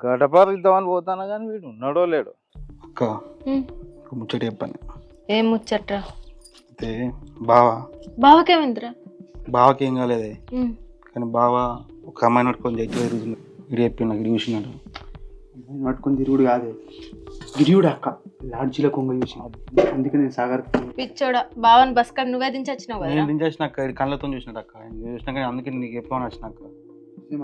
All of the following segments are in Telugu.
గడపరిద్దామని పోతాను కానీ వీడు ఉన్నాడో లేడు. అక్క ఒక ముచ్చట చెప్పాను. ఏం ముచ్చట్రా? అయితే బావకేమిందిరా? బావకి ఏం కాలేదే, కానీ బావ ఒక అమ్మాయిని పట్టుకొని జైలు తిరుగుతుంది. ఇటు చెప్పి నాకు చూసినాడు. అమ్మాయిని పట్టుకొని తిరుగుడు కాదే, గిరియుడు అక్క లాడ్జీలో కొంగ చూసి, అందుకే నేను సాగర్ పిచ్చోడా, బావని బస్ కాడ నువ్వే దించొచ్చినావు కదా? నేను దించేసిన అక్క, కళ్ళతో చూసినాడు అక్క, చూసినా కానీ అందుకే నీకు ఎప్పుడు వచ్చిన అక్క.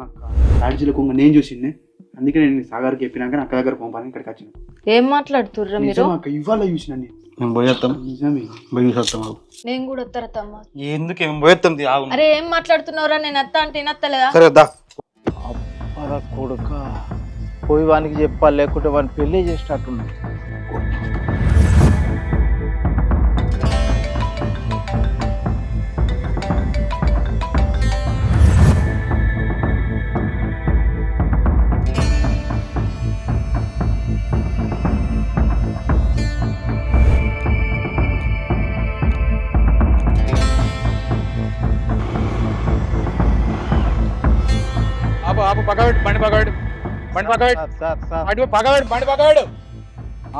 అక్క లాడ్జీలో కొంగ నేను చూసిండే, అందుకే నేను సాగర్కి చెప్పినాక అక్క దగ్గర పంపాలని ఇక్కడికి వచ్చిన. ఏం మాట్లాడుతుర్రా మీరు? అక్క ఇవాళ చూసిన నేను పోయేస్తాం, నిజమే పోయి చూసేస్తాం. నేను కూడా వస్తారా తమ్మ? ఎందుకు ఏం పోయేస్తాం. అరే ఏం మాట్లాడుతున్నావురా? నేను అత్త అంటే వినత్తలేదా? సరే దా. అబ్బా కొడుక, పోయి వానికి చెప్పాలి, లేకుంటే వాడిని పెళ్ళి చేసినట్టున్నాడు.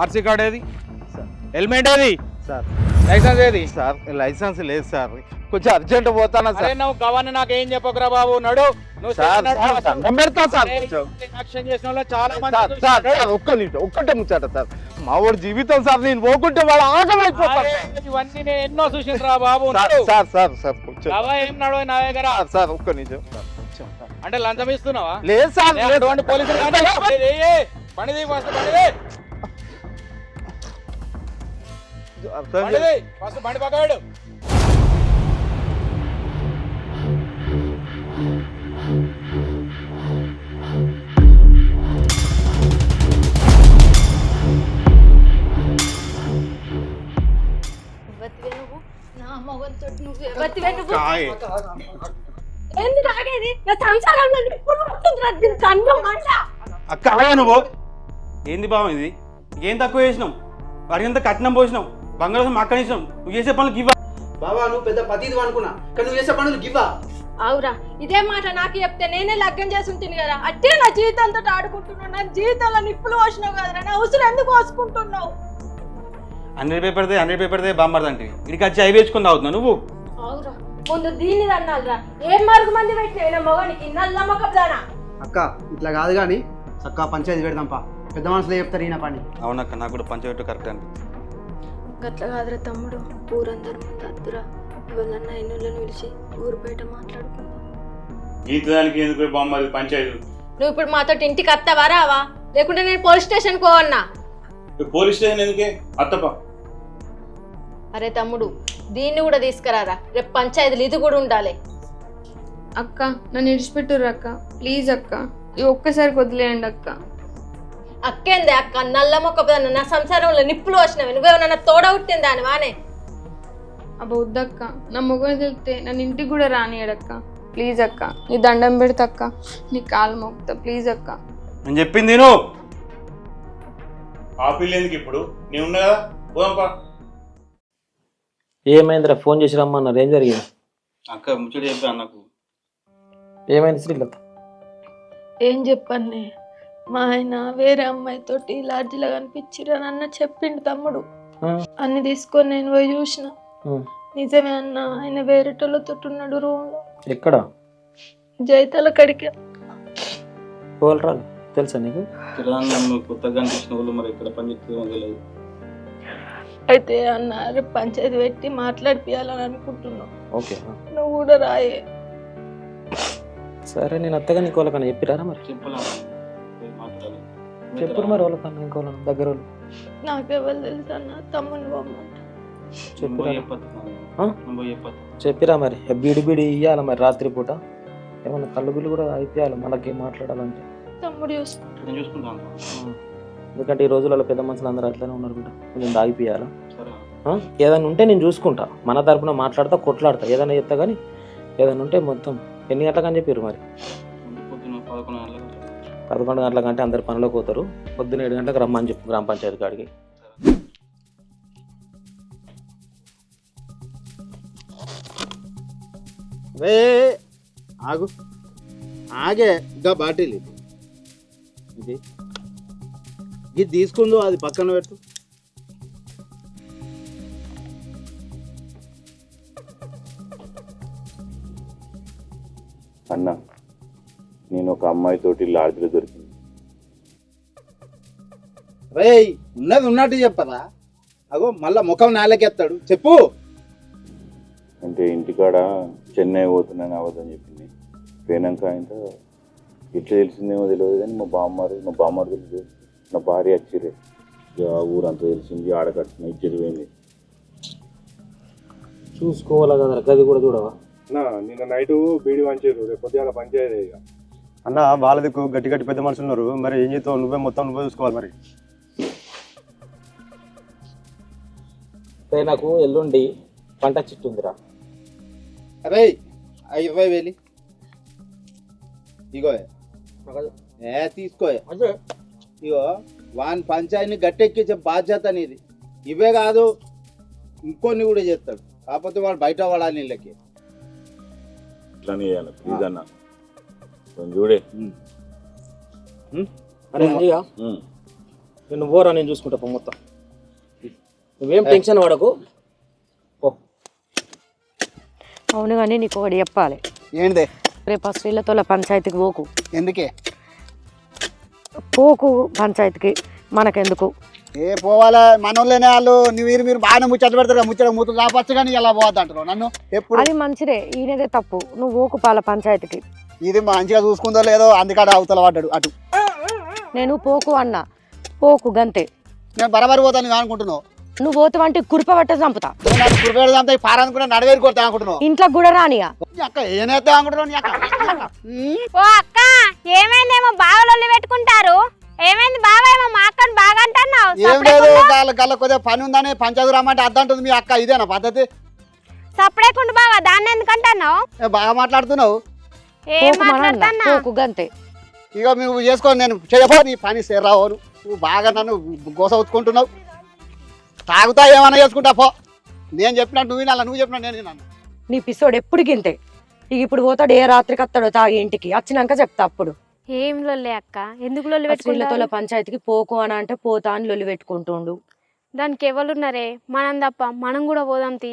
ఆర్సీ కార్డు ఏది? హెల్మెట్ ఏది? సార్ లైసెన్స్ ఏది? సార్ లైసెన్స్ లేదు సార్, కొంచెం అర్జెంట్ పోతానా సార్. నువ్వు గవర్న నాకేం చెప్పకురా బాబు, నడు. నువ్వు పెడతా సార్, యాక్షన్ చేసిన వాళ్ళు చాలా మంది. ఒక్క నిమిషం, ఒక్కటే ముచ్చాట సార్. మా వాడు జీవితం సార్, నేను పోకుంటే వాడు ఆగమైపోతాడు. ఇవన్నీ నేను ఎన్నో చూసిండ్రా బాబు. సార్ సార్ సార్ కొంచెం ఏం నడవ నా దగ్గర. సార్ ఒక్క నిమిషం. అంటే లంచం ఇస్తున్నావా? లేదు సార్, పోలీసులు పనిది ఫస్ట్, పనిది ఫస్ట్, బండి పక్కవాడు. అక్క అలాగే నువ్వు ఏంది బావ ఇది? ఏం తక్కువ చేసినావు? వాడికి ఎంత కట్నం పోసినావు, బంగారం అక్క ఇచ్చినావు. నువ్వు చేసే పనులు గివ్వా? బాబా నువ్వు పెద్ద పతిది అనుకున్నా, కానీ నువ్వు చేసే పనులు గివ్వా? అవురా, ఇదే మాట నాకు చెప్తే నేనే లగ్గం చేసి ఉంటుంది కదా. అట్టే నా జీవితంతో ఆడుకుంటున్నావు, నా జీవితంలో నిప్పులు పోసినావు కదరా, నా ఉసురు ఎందుకు పోసుకుంటున్నావు? 100 పేపర్దే బామ్మర్దంటే ఇక్కడికి వచ్చి అవి వేసుకుని తాగుతున్నావు నువ్వు. అవురా, ముందు దీన్ని అన్నారా? ఏం మార్గ మంది పెట్టిన మొగానికి నల్లమ్మకదానా? అక్క ఇట్లా కాదు కానీ చక్క పంచాయతీ పెడదాంపా, పెద్ద మనుషులు చెప్తారు ఈయన పని. అవునక్క, నాకు కూడా పంచబెట్టు కరెక్ట్ అనిపిస్తుంది. గట్ల కాదురా తమ్ముడు, ఊరందరి ముందు అద్దురా, ఇవాళన్నా ఎన్నులను పిలిచి ఊరు బయట మాట్లాడుకుందాం. జీతానికి ఎందుకు బామ్మది పంచాయతీ? నువ్వు ఇప్పుడు మాతో ఇంటికి వస్తావా రావా, లేకుంటే నేను పోలీస్ స్టేషన్ పోవన్నా? పోలీస్ స్టేషన్ ఎందుకే అత్తపా? అరే తమ్ముడు, దీన్ని కూడా తీసుకురారా, రేపు పంచాయతీలు ఇది కూడా ఉండాలి. అక్క నన్ను విడిచిపెట్టుర్రు అక్క, ప్లీజ్ అక్క, ఈ ఒక్కసారికి వదిలేయండి అక్క. అక్కేందే అక్క, నల్ల మొక్క నా సంసారంలో నిప్పులు వచ్చినవి, నువ్వేమన్నా తోడవుట్టింది దాని వానే. అబ్బా వద్దక్క, నా మొగని తెలితే నన్ను ఇంటికి కూడా రానియడక్క, ప్లీజ్ అక్క, నీ దండం పెడతక్క, నీ కాలు మొక్కుతా, ప్లీజ్ అక్క. నేను చెప్పింది నువ్వు ఆ పిల్ల ఎందుకు ఇప్పుడు? నేను ఉన్నా కదా, పోదాంపా. ఏమైందిరా, ఫోన్ చేసి రమ్మన్నారు, ఏం జరిగింది? అక్క ముచ్చట చెప్పి అన్నకు. ఏమైంది శ్రీలత? ఏం చెప్పండి, మా ఆయన వేరే అమ్మాయితోటి లాడ్జిలో కనిపించిరని అన్న చెప్పిండు తమ్ముడు. అన్ని తీసుకొని నేను పోయి చూసిన, నిజమే అన్న, ఆయన వేరేటోళ్ళతో ఉన్నాడు రూమ్ లో. ఎక్కడ? జైతాల కడికి. పోలరాలు తెలుసా నీకు? కొత్తగా అనిపించిన వాళ్ళు మరి ఎక్కడ పని చేస్తుందో తెలియదు. అయితే అన్నారు పంచాయతీ పెట్టి మాట్లాడిపియాలని అనుకుంటున్నావు. ఓకే, నువ్వు కూడా రాయే. సరే, నేను అత్తగా నీకు వాళ్ళకన్నా చెప్పిరారా మరి? చెప్పురు మరి వాళ్ళకన్నా, ఇంకోళ్ళ దగ్గర వాళ్ళు. నాకెవరు తెలుసు అన్న, తమ్ముని బొమ్మంట. చెప్పిరా మరి, బీడి ఇయ్యాలి మరి రాత్రి పూట, ఏమన్నా కళ్ళు బిల్లు కూడా అయిపోయాలి మనకి మాట్లాడాలంటే. తమ్ముడు చూసుకుంటాను, ఎందుకంటే ఈ రోజులలో పెద్ద మనుషులు అందరూ అట్లనే ఉన్నారు బిడ్డ, కొంచెం దాగిపోయాలా. ఏదైనా ఉంటే నేను చూసుకుంటా, మన తరపున మాట్లాడతా, కొట్లాడతా, ఏదైనా చెప్తా. కానీ ఏదైనా ఉంటే మొత్తం ఎన్ని గంటలకని చెప్పారు మరి? 11 గంటల కంటే అందరు పనిలోకి పోతారు. పొద్దున్న 7 గంటలకు రమ్మని చెప్పు గ్రామ పంచాయతీ కాడికి. ఆగు, ఆగే ఇంకా బాటిల్ ఇది ఇది తీసుకుందో అది పక్కన పెట్టు. అన్న నేను ఒక అమ్మాయితోటి లాడ్జ్లో దొరికింది. రేయ్ ఉన్నది ఉన్నట్టు చెప్పరా? అగో మళ్ళా ముఖం నాలకెత్తాడు, చెప్పు. అంటే ఇంటికాడ చెన్నై పోతున్నాను అవద్దని చెప్పింది. పోయినాక ఆయనతో ఎట్లా తెలిసిందేమో తెలియదు కానీ మా బామ్మారు తెలియదు, నా భార్య వచ్చిరే. ఊరంతా తెలిసింది, ఆడకట్టిన ఇచ్చేది పోయింది. చూసుకోవాలా కదా, గది కూడా చూడవా? నిన్న నైట్ బీడి పంచారు, రేపు పొద్దున పంచాయతీ. ఇక అన్న వాళ్ళ దిక్కు గట్టి గట్టి పెద్ద మనుషులు ఉన్నారు, మరి ఏం చేస్తావు? నువ్వే చూసుకోవాలి మరి. నాకు ఎల్లుండి పంట చిట్టు ఉందిరా. అరే 20,000 ఇగో తీసుకో. ఇగో వాని పంచాయతీని గట్టెక్కించే బాధ్యత నీది. ఇవే కాదు ఇంకొన్ని కూడా చేస్తాడు, కాకపోతే వాడు బయట పడాలి నీళ్ళకి. ఇట్లానే చేయాలి ప్లీజ్ అన్న, కొంచెం చూడే. అరే అయ్యా నువ్వు పోరా, నేను చూసుకుంటా పో మొత్తం. నువ్వేం టెన్షన్ పడకు. అవును కానీ నీకు ఒకటి చెప్పాలి. ఏంటిదే? రేపు ఆ శ్రీలతోల పంచాయతీకి పోకు. ఎందుకే? పోకు పంచాయతీకి, మనకెందుకు? ఏ పోవాలా, మనోళ్ళనే వాళ్ళు. మీరు బాగానే ముచ్చట్లు పెడతారు, మూతులు కాపచ్చు కానీ ఇలా పోవద్దు అంటారు నన్ను ఎప్పుడు. అది మంచిదే, ఈయనదే తప్పు. నువ్వు పోకు పాల పంచాయతీకి. ఇది మంచిగా చూసుకుందో లేదో అందుకాడ అవతల పడ్డాడు అటు. నేను పోకు అన్నా, పోకు గంతే. నేను బరాబరి పోతాను నువ్వు అనుకుంటున్నావు. నువ్వు పోతావంటే కురిప పట్ట చంపుతా. కురిపేడు చంపుతా, పారానుకున్నా నడవేరు కొడతా అనుకుంటున్నావు. ఇంట్లో కూడా రానియా. అక్క ఏనైతే అనుకుంటున్నావు? ఓ అక్క ఏమైందేమో బాగా లొల్లి పెట్టుకుంటారు. ఏమైంది బావ? ఏమో మా అక్కని బాగా అంటున్నావు. ఏం లేదు, గల్ల కొద్దిగా పని ఉందని పంచాయతీ రమ్మంటే అద్దంటుంది మీ అక్క. ఇదేనా పద్ధతి? సపడేకుండా బావా, దాన్ని ఎందుకు అంటున్నావు? బాగా మాట్లాడుతున్నావు. ఏం మాట్లాడుతున్నా? పోకు గంతే. ఇక నువ్వు చేసుకో, నేను చేయబో నీ పని సేరావు. నువ్వు బాగా నన్ను గోస ఉత్తుకుంటున్నావు. తాగుతా ఏమన్నా చేసుకుంటా పో. నేను చెప్పినట్టు నువ్వు వినాలా, నువ్వు చెప్పినట్టు నేను వినాను. నీ పిసోడు ఎప్పుడు గింతే. ఇక ఇప్పుడు పోతాడు, ఏ రాత్రికి వస్తాడో తాగి ఇంటికి. వచ్చినాక చెప్తా అప్పుడు. ఏం లొల్లి అక్క? ఎందుకు లొల్లి శ్రీలతోల పెట్టుకుంటారు? పంచాయతీకి పోకు అని అంటే పోతా అని లొల్లి పెట్టుకుంటుండు. దానికి ఎవరున్నారే? మనం తప్ప, మనం కూడా పోదాం తీ.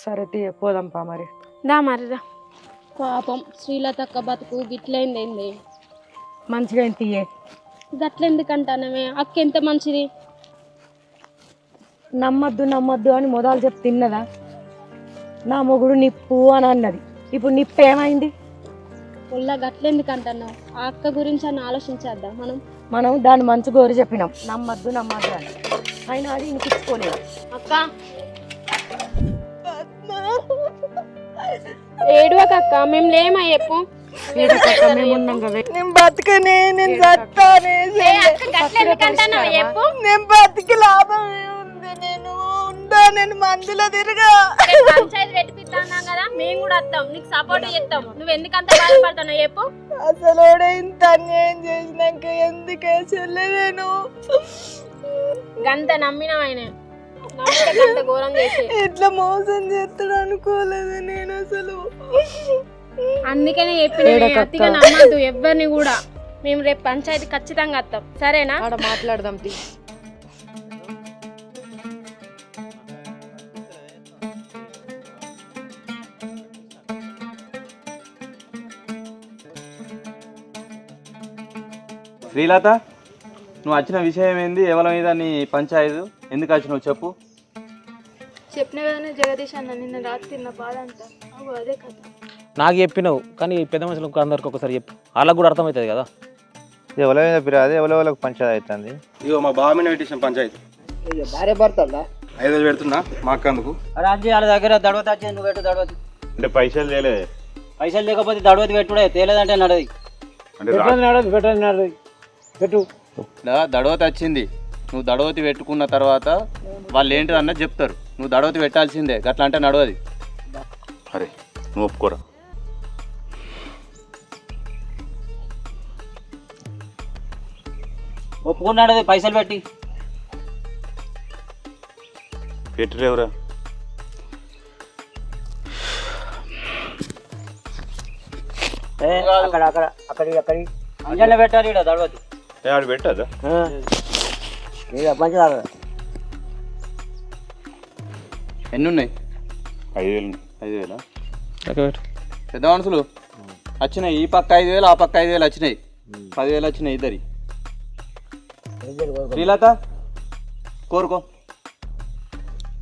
సరే తీ, పోదాంపా మరి. దా మరిరా. పాపం శ్రీలతక్క బతుకు గిట్లయింది. మంచిగా తీయే. గట్లెందుకంటానమే? అక్క ఎంత మంచిది. నమ్మద్దు అని మొదలు చెప్పి తిన్నదా? నా మొగుడు నిప్పు అని అన్నది, ఇప్పుడు నిప్పు ఏమైంది? ఒళ్ళ గట్లెందుకంటున్నావు? ఆ అక్క గురించి అని ఆలోచించేద్దా మనం దాన్ని మంచి గోరి చెప్పినాం, నమ్మద్దు అని. అయినా అది ఇనిపించుకోలేదు. అక్క ఏడువకక్క, మేము లేమా చెప్పు. మేమున్నాం కదా. నేను బతకనే, నేను చస్తానే. గట్లెందుకంటున్నావు చెప్పు. నేను బతికి లాభం ఏముంది? నేను మందులో తిరగా. పంచాయతీ పెట్టిపిస్తాం కదా, మేము కూడా వస్తాం, నీకు సపోర్ట్ చేస్తాం. నువ్వు ఎందుకంత బాధపడుతున్నావు చెప్పు. అసలు ఇంత అన్యాయం చేసినాక ఎందుకే చెల్లెను గంత నమ్మినాం ఆయన, గంత ఘోరం చేసి ఇట్లా మోసం చేస్తాడు అనుకోలేదు నేను అసలు. అందుకనే చెప్పిన అతిగా నమ్మద్దు ఎవరిని కూడా. మేము రేపు పంచాయతీ ఖచ్చితంగా వస్తాం, సరేనా? మాట్లాడదాం తీ. శ్రీలత, నువ్వు వచ్చిన విషయం ఏంది? ఎవరి మీద నీ పంచాయతీ? ఎందుకు వచ్చినావు చెప్పు. చెప్పిన కదనే జగదీష్ అన్న, నిన్న రాత్రి నా బాధ అంతా అదే కథ. నాకు చెప్పినావు కానీ పెద్ద మనుషులకు అందరికి ఒకసారి చెప్పు, వాళ్ళకు కూడా అర్థమవుతుంది కదా. ఎవరి మీద పిరాది, ఎవరికి పంచాయతీ అవుతుంది. ఇగో మా బావ మీద పెట్టేసిన పంచాయతీ. భార్య భర్తల్లా 5,000 పెడుతున్నా మా అక్క అందుకు. రాజీ వాళ్ళ దగ్గర దడవతి వచ్చి నువ్వు పెట్టు. దడవతి అంటే పైసలు తేలే, పైసలు లేకపోతే దడవతి పెట్టుడే, తేలేదంటే నడది. అంటే పెట్టు. దడవతి వచ్చింది, నువ్వు దడవతి పెట్టుకున్న తర్వాత వాళ్ళు ఏంటి అన్నది చెప్తారు. నువ్వు దడవతి పెట్టాల్సిందే, గట్లా అంటే నడవది. అరే నువ్వు ఒప్పుకోరా. ఒప్పుకున్నాడు పైసలు పెట్టి. పెట్టురేవరా? అక్కడ అంజన్న పెట్టారు ఇక్కడ దడవతి ఆడు పెట్టదా పంచదార ఎన్ని ఉన్నాయి? 5,000. 5,000 పెద్ద మనుషులు వచ్చినాయి. ఈ పక్క 5,000 ఆ పక్క 5,000 వచ్చినాయి. 10,000 వచ్చినాయి ఇద్దరి. శ్రీలత కోరుకో.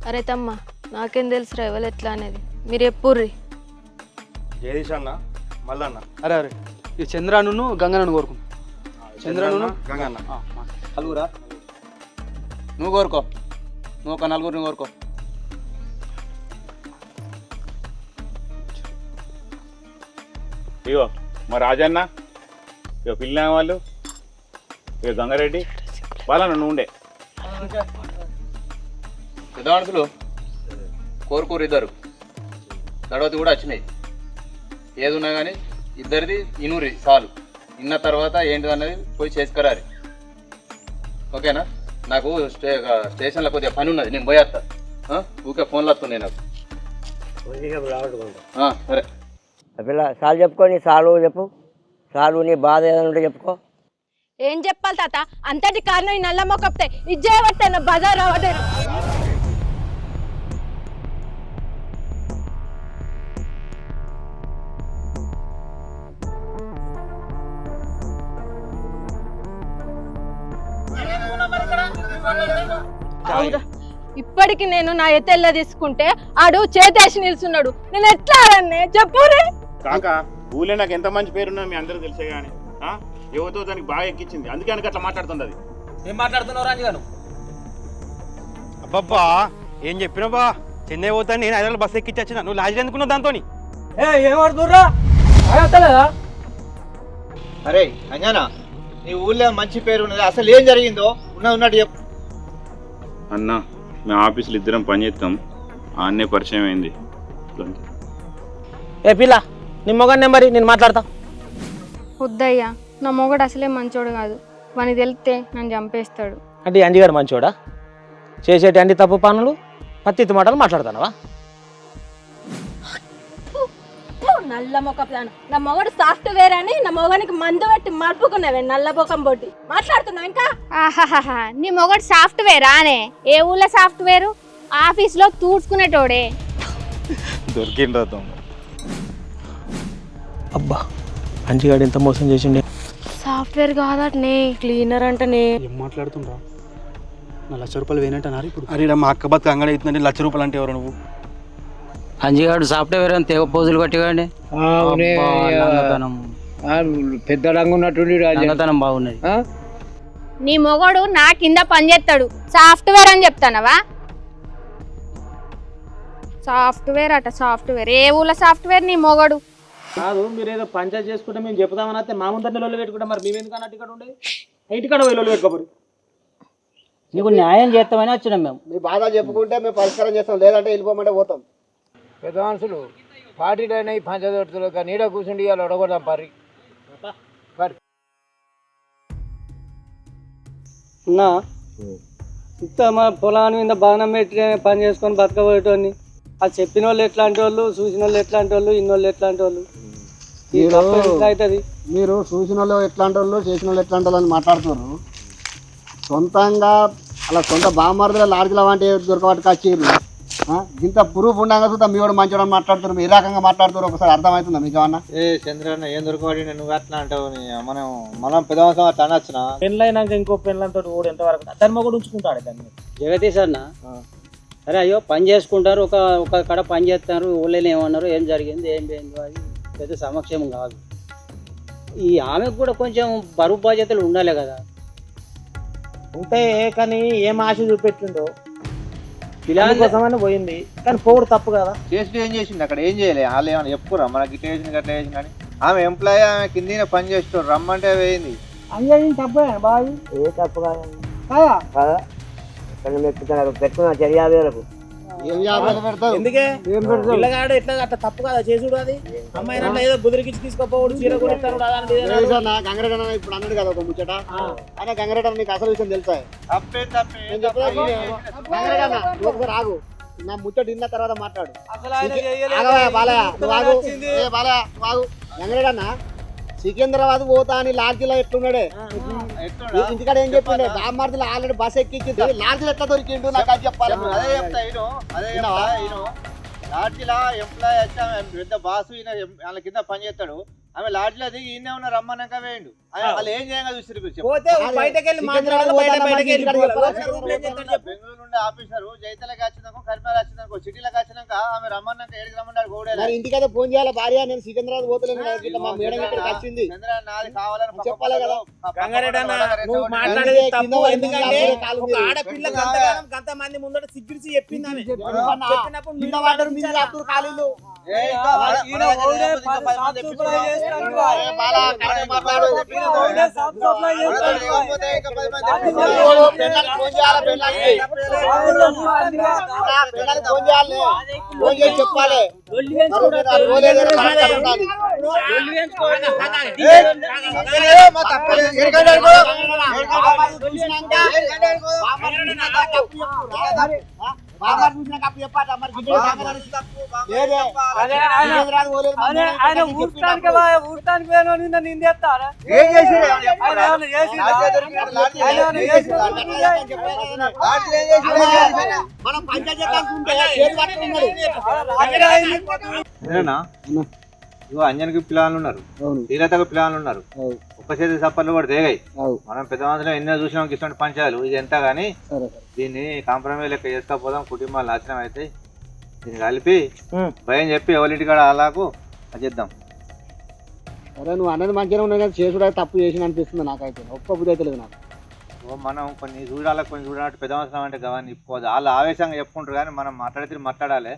అరే తమ్మ నాకేం తెలుసురా ఎవరు ఎట్లా అనేది, మీరు ఎప్పుర్రి. జగదీష్ అన్న మల్లన్న అరే అరే ఈ చంద్రాను గంగనను కోరుకుంటా. చంద్రాను గంగన్న నలుగురా? నువ్వు కోరుకో. నువ్వు ఒక నలుగురిని కోరుకో. ఇగో మా రాజన్న, ఇక పిల్ల వాళ్ళు, ఇక గంగారెడ్డి వాళ్ళను నువ్వు ఉండే. పెద్ద మనుషులు కోరుకోరు ఇద్దరు. దడవతి కూడా వచ్చినాయి. ఏది ఉన్నా కానీ ఇద్దరిది ఇనురి చాలు. ఇన్న తర్వాత ఏంటిది అన్నది పోయి చేసుకురారి. ఓకేనా? నాకు స్టేషన్లో కొద్దిగా పని ఉన్నది, నేను పోయేస్తా. ఊకే ఫోన్లో వస్తున్నాయి నాకు. సరే పిల్ల సాలు చెప్పుకొని సాలు చెప్పు. సాలు నీ బాధ ఏదైనా ఉంటే చెప్పుకో. ఏం చెప్పాలి తాత, అంతటి కారణం ఈ నల్ల మొక్కతే ఇజ్జేయబట్టే నా బజార్ రావడం. ఇప్పటికి నేను నా ఎత్తెల్ల తీసుకుంటే ఆడు చేతేసి నిల్చున్నాడు. నేను ఎట్లా ఆడన్నే చెప్పురే. కాక ఊళ్ళో నాకు ఎంత మంచి పేరున్నా మీ అందరూ తెలిసే కానీ యువతో దానికి బాగా ఎక్కించింది. అందుకే అందుకు అట్లా మాట్లాడుతుంది. అది ఏం మాట్లాడుతున్నావు రాజు గారు? అబ్బబ్బా ఏం చెప్పినా బా, చెన్నై పోతాను నేను హైదరాబాద్ బస్సు ఎక్కించి నువ్వు లాడ్జ్ ఎందుకున్నావు దాంతో? ఏమడుతుర్రా? అరే అంజనా, నీ ఊళ్ళో మంచి పేరు ఉన్నది, అసలు ఏం జరిగిందో ఉన్నట్టు చెప్పు. అన్న మేము ఆఫీసులో ఇద్దరం పని చేస్తాం, ఆన్నే పరిచయం అయింది. ఏ పిల్ల నీ మొగన్ నెంబరి నేను మాట్లాడతా. వద్దయ్యా, నా మొగడు అసలే మంచోడు కాదు. వానికి తెలిస్తే నన్ను చంపేస్తాడు. అంటే ఈ అంజిగాడు మంచోడా? చేసేటి అన్ని తప్పు పనులు పత్తి మాటలు మాట్లాడతానవా? నల్ల మొక్క ప్లాన్. నా మొగడు సాఫ్ట్వేర్ అని నా మొగనికి మందు పెట్టి మలుపుకున్నావే నల్ల బొక్కం బొట్టి మాట్లాడుతున్నావు ఇంకా. ఆహాహా, నీ మొగడు సాఫ్ట్వేర్ ఆనే? ఏ ఊళ్ళో సాఫ్ట్వేరు? ఆఫీస్లో తూడ్చుకునేటోడే. దొరికిండ్రా. అబ్బా అంజిగాడు ఎంత మోసం చేసిండే. సాఫ్ట్వేర్ కాదటనే, క్లీనర్ అంటనే. ఏం మాట్లాడుతుండ్రా? నా ₹1,00,000 వేనంటున్నారు ఇప్పుడు. అరే మా అక్క బతుకు అంగడి అవుతుందండి. ₹1,00,000 అంటే ఎవరు నువ్వు? అంజిగాడు సాఫ్ట్వేర్ అని తెగ పోజులు కట్టివాడి. పెద్ద రంగు ఉన్నట్టుండి రంగతనం బాగున్నది. నీ మొగడు నా కింద పనిచేస్తాడు. సాఫ్ట్వేర్ అని చెప్తానవా? సాఫ్ట్వేర్ అట సాఫ్ట్వేర్. ఏ ఊళ్ళో సాఫ్ట్వేర్ నీ మొగడు? కాదు, మీరు ఏదో పంచాయతీ చేసుకుంటే మేము చెప్తామని అయితే మా ముందర నిలవలు పెట్టుకుంటాం. మరి మేము ఎందుకు అన్నట్టు ఇక్కడ ఉండేది? ఇంటికాడ వెళ్ళి పెట్టుకోరు. నీకు న్యాయం చేస్తామని వచ్చినాం మేము. మీ బాధ చెప్పుకుంటే మేము పరిష్కారం చేస్తాం, లేదంటే వెళ్ళిపోమంటే పోతాం. పెద్ద మనుషులు పార్టీలైనా ఈ పంచదొట్టులు నీడ కూర్చుండి ఇవాళ ఒడగొడదాం పరి. నా ఇంత మా పొలాన్ని మీద బాణం పెట్టి పని చేసుకొని బతకబోయేటోని. అది చెప్పిన వాళ్ళు ఎట్లాంటి వాళ్ళు, చూసిన వాళ్ళు ఎట్లాంటి వాళ్ళు, ఇన్నోళ్ళు ఎట్లాంటి వాళ్ళు. అవుతుంది. మీరు చూసిన వాళ్ళు ఎట్లాంటి వాళ్ళు, చేసిన వాళ్ళు ఎట్లాంటి వాళ్ళు అని మాట్లాడుతున్నారు. సొంతంగా అలా సొంత బామ్మర్దుల లాడ్జ్ల వంటి దొరకబట్టుకు వచ్చారు. ఇంత ప్రూఫ్ ఉండగా చూద్దాం మీ వాడు మంచివాడు మాట్లాడుతున్నారు, ఏ రకంగా మాట్లాడుతారు ఒకసారి అర్థమవుతుందా మీకు ఏమన్నా? చంద్రన్న ఏం దొరకబడి నువ్వు అట్లా అంటావు? మనం పెద్దవంశం అట్లా అనొచ్చునా? పెళ్ళైనాక ఇంకో పెళ్ళంతో కూడా ఎంతవరకు ధర్మ కూడా ఉంచుకుంటాడు దాన్ని. జగదీష్ అన్న, అరే అయ్యో పని చేసుకుంటారు, ఒక కడ పని చేస్తారు, ఊళ్ళో ఏమన్నారు, ఏం జరిగింది ఏం పోయింది, అది పెద్ద సమక్షం కాదు. ఈ ఆమెకు కూడా కొంచెం బరువు బాధ్యతలు ఉండాలి కదా. ఉంటే కానీ ఏం ఆశ చూపెట్టిండో పిల్లల కోసమని పోయింది, కానీ పోడు తప్పు కదా. చేసి ఏం చేసింది అక్కడ? ఏం చేయలేదు. వాళ్ళు ఏమైనా చెప్పుకురా మనకి ఇట్లా చేసింది అట్లా చేసింది అని? ఆమె ఎంప్లాయీ, ఆమె కింద పని చేస్తారు, రమ్మంటే వేయింది. అంజీ తప్పే బాయ్. ఏ తప్పు కాదు కదా. పెట్టుకున్న చర్యాలకు ఎందుకే పిల్లగాడు ఎట్లా అట్లా తప్పు కదా చేసుడు. అది అమ్మాయిని అట్లా ఏదో గుదిరికిచ్చి తీసుకోపోవడు, చీర కూడా ఇస్తాడు. గంగరెడ్డి ఇప్పుడు అన్నాడు కదా ఒక ముచ్చట. అనే గంగరెడ్డి నీకు అసలు విషయం తెలుసా? ఒకసారి ఆగు, నా ముచ్చట విన్న తర్వాత మాట్లాడు. బాలయ్య గంగరెడ్డి అన్న సికింద్రాబాద్ పోతా అని లాడ్జిలో ఎట్లున్నాడే ఇంటికాడ ఏం చెప్పిండే బామ్మర్దిలో ఆల్రెడీ బస్ ఎక్కించింది లాడ్జిలో ఎట్లా దొరికిండు నాకు అది చెప్పాలి అదే చెప్తా లాడ్జిలా ఎంప్లాయ్ వచ్చి పెద్ద బాసు ఈయన వాళ్ళ కింద పని చేస్తాడు ఆమె లాడ్జిలో దిగి ఈయనే ఉన్న రమ్మన్నాక వేయండు వాళ్ళు ఏం చేయంగా చూసి బెంగళూరు నుండి ఆఫీసర్ జైతలకి వచ్చినాక కరీంనగర్ వచ్చినాక సిటీలోకి వచ్చినాక ఆమె రమ్మన్నాక ఏడికి రమ్మన్నాడు గోడే ఇంటికైతే ఫోన్ చేయాలి భార్య నేను సికింద్రాబాద్ పోతలేను మా మేడం ఇక్కడికి వచ్చింది నాది కావాలని చెప్పాలి కదా నువ్వు మాట్లాడేది తప్పు. ఎందుకంటే ఒక ఆడపిల్ల గంతమంది ముందర సిగ్గురిచి చెప్పింది ఆమె. చెప్పినప్పుడు కింద పడ్డారు మీరు అప్పుడు ఖాళీలు చెప్పాలి ఆయన ఊర్తానికి పోయిన నిందేస్తారా మనం పంచాయతీ ఇగో అంజన్కి పిల్లలు ఉన్నారు శ్రీలతకు పిల్లలు ఉన్నారు ఒక్క చేతి సప్పర్లు కూడా తేగాయి మనం పెద్ద మందిలో ఎన్నో చూసినాం ఇటువంటి పంచాలు ఇది ఎంత గానీ దీన్ని కాంప్రమైజ్ లెక్క చేసుకోపోదాం కుటుంబాలు నాశనం అయితే దీన్ని కలిపి భయం చెప్పి ఎవరింటి కాడ అలాకు అది చేద్దాం. అరే నువ్వు అన్నది మంచిగా ఉన్నాయి కానీ చేసుడు తప్పు చేసిన అనిపిస్తుంది నాకైతే ఒక్క బుద్ధి అయితే లేదు నాకు. మనం కొన్ని చూడాలి కొన్ని చూడాలంటే పెద్ద మనుషులు అంటే గవాన్ని ఇప్పుకోదు వాళ్ళు ఆవేశంగా చెప్పుకుంటారు కానీ మనం మాట్లాడాలి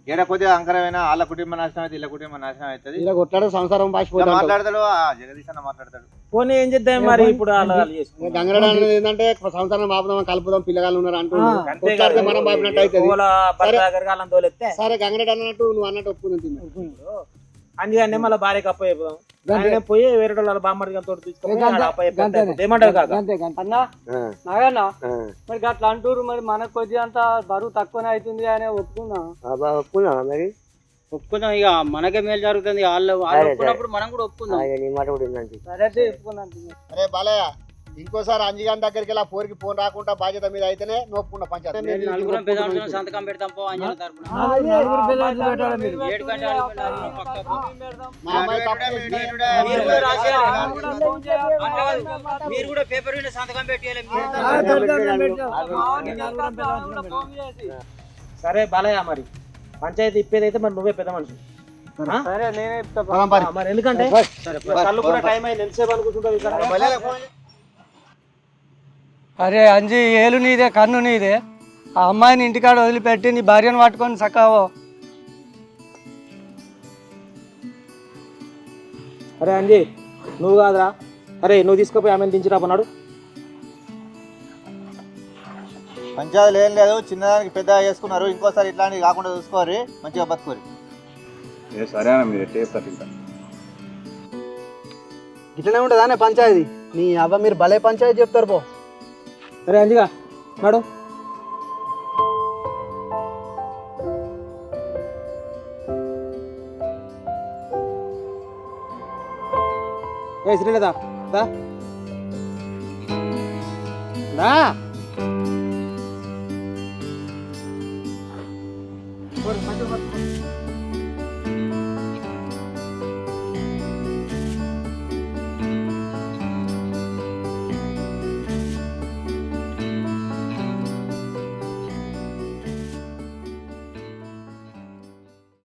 ఏడ కొద్దిగా అంకరమైనా వాళ్ళ కుటుంబ నాశనం అయితే వీళ్ళ కుటుంబ నాశనం అవుతుంది. ఇలా కొట్లాడు సంసారం మాట్లాడతాడు జగదీశ్ అన్న మాట్లాడతాడు. పోనీ ఏం చేద్దాం మరి ఇప్పుడు గంగరాడు అనేది ఏంటంటే సంసారం బాపుదాం కలుపుదాం పిల్లగాళ్ళు ఉన్నారు అంటున్నారు మనం బాపినట్టు అయితే సరే గంగరాడు అన్నట్టు నువ్వు అన్నట్టు ఒప్పుకుంది అందుకనే మళ్ళీ భార్యకి అప్ప చెప్పుదాం పోయి వేరే వాళ్ళ బామ్మడి ఏమంటారు కాక నాగన్నా మరి అట్లా అంటారు మరి మనకు కొద్దిగా అంత బరువు తక్కువనే అవుతుంది అని ఒప్పుకున్నా మరి ఒప్పుకుందాం ఇక మనకే మేలు జరుగుతుంది వాళ్ళు ఒప్పుకున్నప్పుడు మనం కూడా ఒప్పుకుందాం సరే ఒప్పుకుందాం. అరే బాలయ్య ఇంకోసారి అంజిగాని దగ్గరికి వెళ్ళి పోరికి ఫోన్ రాకుండా బాధ్యత మీద అయితేనే నొప్పుకున్న పంచాయతీ సంతకం పెడతాం పో మీరు కూడా పేపర్ మీద సంతకం పెట్టాలి. సరే బాలయ్య మరి పంచాయతీ ఇప్పేదైతే మరి నువ్వే పెద్ద మనిషి. సరే నేనే మరి ఎందుకంటే కళ్ళు కూడా టైం అయింది ఎంతసేపు అనుకుంటుంటావు ఇక్కడ. అరే అంజి ఏలు నీదే కన్ను నీదే ఆ అమ్మాయిని ఇంటికాడ వదిలిపెట్టి నీ భార్యను పట్టుకొని చక్కవో. అరే అంజీ నువ్వు కాదురా అరే నువ్వు తీసుకుపోయి ఆమెను దించిరాపన్నాడు. పంచాయతీలు ఏం లేదు చిన్నదానికి పెద్దగా చేసుకున్నారు ఇంకోసారి ఇట్లాంటివి కాకుండా చూసుకోరు మంచిగా బతుకోరు. సరే మీరు టేస్ట్ ఇంకా ఇట్లనే ఉంటుందానే పంచాయతీ నీ అవ్వ మీరు భలే పంచాయతీ చెప్తారు పో. అరే అంజిగా మేడం ఏ శ్రీలేదా